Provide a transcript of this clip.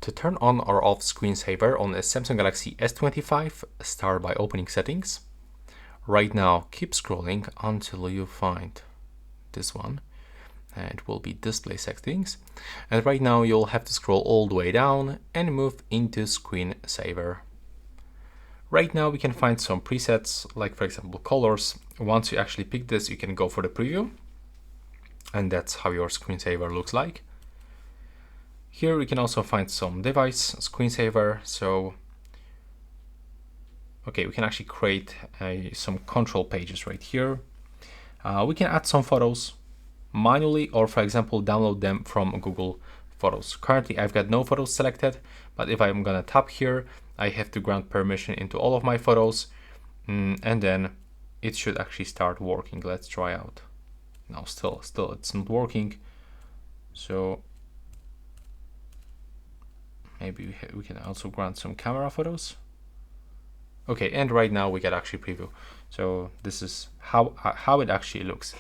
To turn on or off screensaver on a Samsung Galaxy S25, start by opening settings. Right now, keep scrolling until you find this one. And it will be display settings. And right now you'll have to scroll all the way down and move into screensaver. Right now we can find some presets, like for example colors. Once you actually pick this, you can go for the preview. And that's how your screensaver looks like. Here we can also find some device screensaver. So, okay, we can actually create some control pages right here. We can add some photos manually, or for example, download them from Google Photos. Currently, I've got no photos selected, but if I'm gonna tap here, I have to grant permission into all of my photos, and then it should actually start working. Let's try out. No, still it's not working. So maybe we can also grant some camera photos. Okay, and right now we can actually preview. So this is how it actually looks.